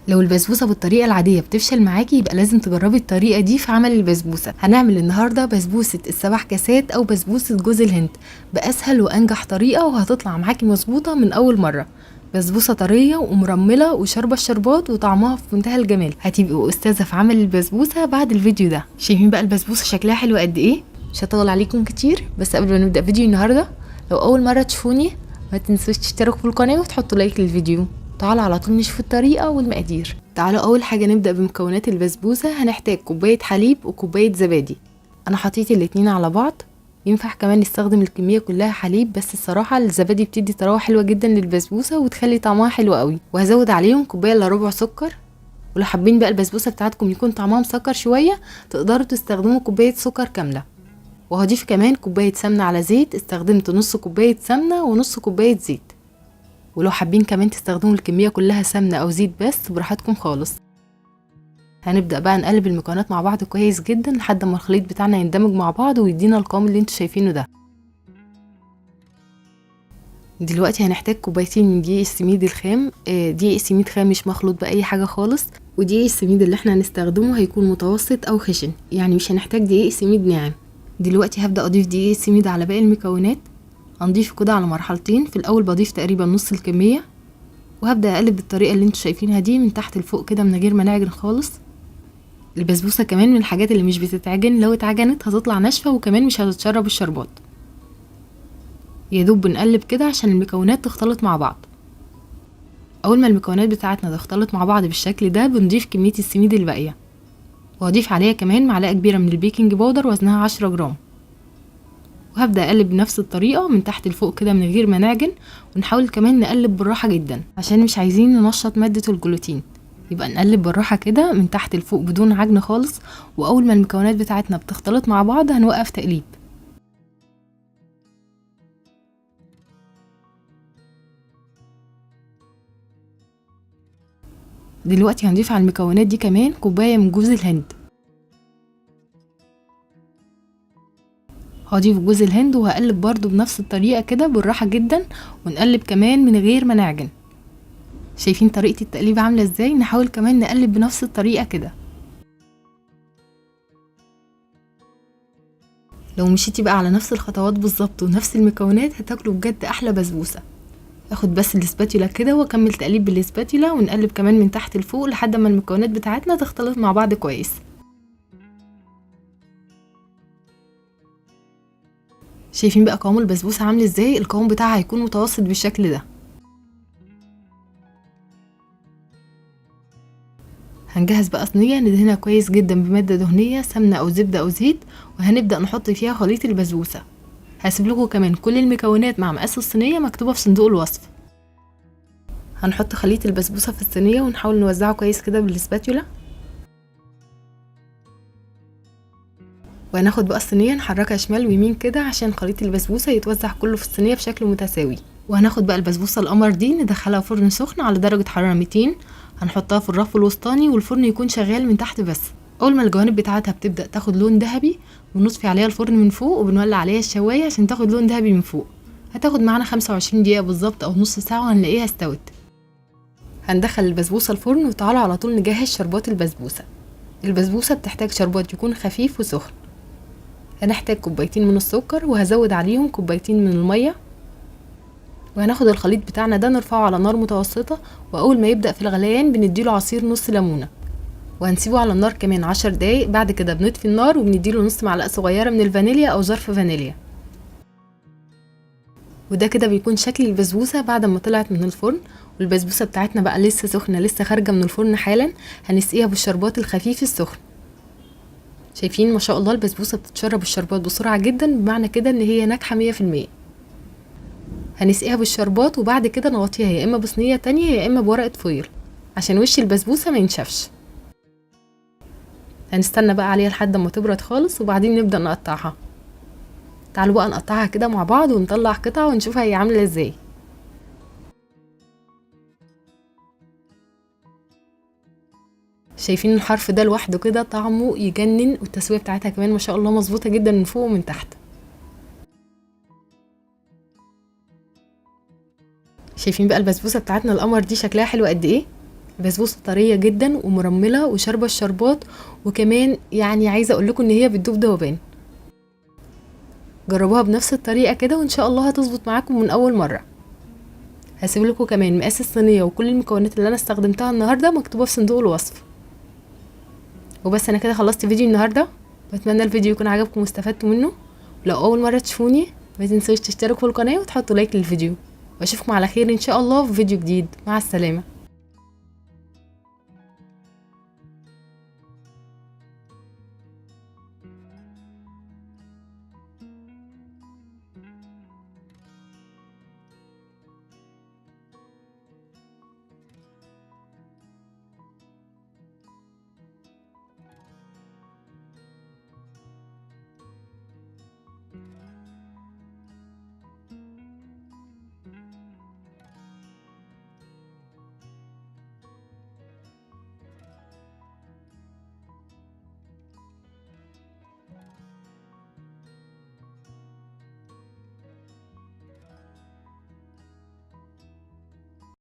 لو البسبوسه بالطريقه العاديه بتفشل معاكي يبقى لازم تجربي الطريقه دي في عمل البسبوسه. هنعمل النهارده بسبوسه ال7 كاسات او بسبوسه جوز الهند باسهل وانجح طريقه، وهتطلع معاكي مظبوطه من اول مره. بسبوسه طريه ومرمله وشاربه الشربات وطعمها في منتهى الجمال. هتبقوا استاذه في عمل البسبوسه بعد الفيديو ده. شايفين بقى البسبوسه شكلها حلو قد ايه؟ مش هطول عليكم كتير، بس قبل ما نبدا فيديو النهارده لو اول مره تشوفوني ما تنسوش تشتركوا في القناه وتحطوا لايك للفيديو. تعالوا على طول نشوف الطريقه والمقادير. تعالوا اول حاجه نبدا بمكونات البسبوسه. هنحتاج كوبايه حليب وكوبايه زبادي. انا حطيت الاتنين على بعض. ينفع كمان نستخدم الكميه كلها حليب، بس الصراحه الزبادي بتدي طراوه حلوه جدا للبسبوسه وتخلي طعمها حلو قوي. وهزود عليهم كوبايه الا ربع سكر. ولو حابين بقى البسبوسه بتاعتكم يكون طعمها مسكر شويه تقدروا تستخدموا كوبايه سكر كامله. وهضيف كمان كوبايه سمنه على زيت. استخدمت نص كوبايه سمنه ونص كوبايه زيت. ولو حابين كمان تستخدموا الكميه كلها سمنه او زيت بس براحتكم خالص. هنبدا بقى نقلب المكونات مع بعض كويس جدا لحد ما الخليط بتاعنا يندمج مع بعض ويدينا القوام اللي انتوا شايفينه ده. دلوقتي هنحتاج كوبايتين من دقيق السميد الخام. دقيق السميد خام مش مخلوط باي حاجه خالص. ودقيق السميد اللي احنا هنستخدمه هيكون متوسط او خشن، يعني مش هنحتاج دقيق سميد ناعم. دلوقتي هبدا اضيف دقيق السميد على باقي المكونات. هنضيفه كده على مرحلتين. في الاول بضيف تقريبا نص الكميه، وهبدا اقلب بالطريقه اللي انتوا شايفينها دي من تحت لفوق كده من غير ما نعجن خالص. البسبوسه كمان من الحاجات اللي مش بتتعجن، لو اتعجنت هتطلع ناشفه وكمان مش هتتشرب الشربات. يا دوب بنقلب كده عشان المكونات تختلط مع بعض. اول ما المكونات بتاعتنا تختلط مع بعض بالشكل ده بنضيف كميه السميد الباقيه، وهضيف عليها كمان معلقه كبيره من البيكنج باودر وزنها 10 جرام. وهبدا اقلب بنفس الطريقه من تحت لفوق كده من غير ما نعجن. ونحاول كمان نقلب بالراحه جدا عشان مش عايزين ننشط ماده الجلوتين. يبقى نقلب بالراحه كده من تحت لفوق بدون عجن خالص. واول ما المكونات بتاعتنا بتختلط مع بعض هنوقف تقليب. دلوقتي هنضيف على المكونات دي كمان كوبايه من جوز الهند. هضيف جوز الهند وهقلب برضو بنفس الطريقه كده بالراحه جدا، ونقلب كمان من غير ما نعجن. شايفين طريقه التقليب عامله ازاي؟ نحاول كمان نقلب بنفس الطريقه كده. لو مشيتي بقى على نفس الخطوات بالظبط ونفس المكونات هتاكلوا بجد احلى بسبوسه. اخد بس الاسباتيولا كده واكمل تقليب بالاسباتيولا، ونقلب كمان من تحت لفوق لحد ما المكونات بتاعتنا تختلط مع بعض كويس. شايفين بقى قوام البسبوسه عامل ازاي؟ القوام بتاعها هيكون متوسط بالشكل ده. هنجهز بقى صينيه ندهنها كويس جدا بماده دهنيه سمنه او زبده او زيت، وهنبدا نحط فيها خليط البسبوسه. هسيب لكم كمان كل المكونات مع مقاس الصينيه مكتوبه في صندوق الوصف. هنحط خليط البسبوسه في الصينيه ونحاول نوزعه كويس كده بالسباتيولا. وهناخد بقى الصينيه نحركها شمال ويمين كده عشان خليط البسبوسه يتوزع كله في الصينيه بشكل متساوي. وهناخد بقى البسبوسه القمر دي ندخلها فرن سخن على درجه حراره 200. هنحطها في الرف الوسطاني والفرن يكون شغال من تحت بس. اول ما الجوانب بتاعتها بتبدا تاخد لون ذهبي بنطفي عليها الفرن من فوق وبنولع عليها الشوايه عشان تاخد لون ذهبي من فوق. هتاخد معانا 25 دقيقه بالظبط او نص ساعه وهنلاقيها استوت. هندخل البسبوسه الفرن وتعالوا على طول نجهز شربات البسبوسه. البسبوسه بتحتاج شربات يكون خفيف وسخن. هنحتاج كوبايتين من السكر وهزود عليهم كوبايتين من الميه. وهناخد الخليط بتاعنا ده نرفعه على نار متوسطه، واول ما يبدا في الغليان بنديله عصير نص ليمونه. وهنسيبه على النار كمان 10 دقايق. بعد كده بنطفي النار وبنديله نص معلقه صغيره من الفانيليا او ظرف فانيليا. وده كده بيكون شكل البسبوسه بعد ما طلعت من الفرن. والبسبوسه بتاعتنا بقى لسه سخنه لسه خارجه من الفرن حالا. هنسقيها بالشربات الخفيف السخن. شايفين ما شاء الله البسبوسه بتتشرب الشربات بسرعه جدا، بمعنى كده ان هي ناجحه 100%. هنسقيها بالشربات وبعد كده نغطيها يا اما بصينيه تانية يا اما بورقه فويل عشان وش البسبوسه ما ينشفش. هنستنى بقى عليها لحد ما تبرد خالص وبعدين نبدا نقطعها. تعالوا بقى نقطعها كده مع بعض ونطلع قطع ونشوفها هي عامله ازاي. شايفين الحرف ده لوحده كده طعمه يجنن، والتسويه بتاعتها كمان ما شاء الله مظبوطه جدا من فوق ومن تحت. شايفين بقى البسبوسه بتاعتنا القمر دي شكلها حلو قد ايه؟ بسبوسه طريه جدا ومرمله وشاربه الشربات، وكمان يعني عايزه اقول لكم ان هي بتدوب ذوبان. جربوها بنفس الطريقه كده وان شاء الله هتظبط معاكم من اول مره. هسيب لكم كمان مقاس الصينيه وكل المكونات اللي انا استخدمتها النهارده مكتوبه في صندوق الوصف. وبس انا كده خلصت فيديو النهارده، بتمنى الفيديو يكون عجبكم واستفدتوا منه. ولو اول مره تشوفوني ما تنسوش تشتركوا في القناه وتحطوا لايك للفيديو، واشوفكم على خير ان شاء الله في فيديو جديد. مع السلامه.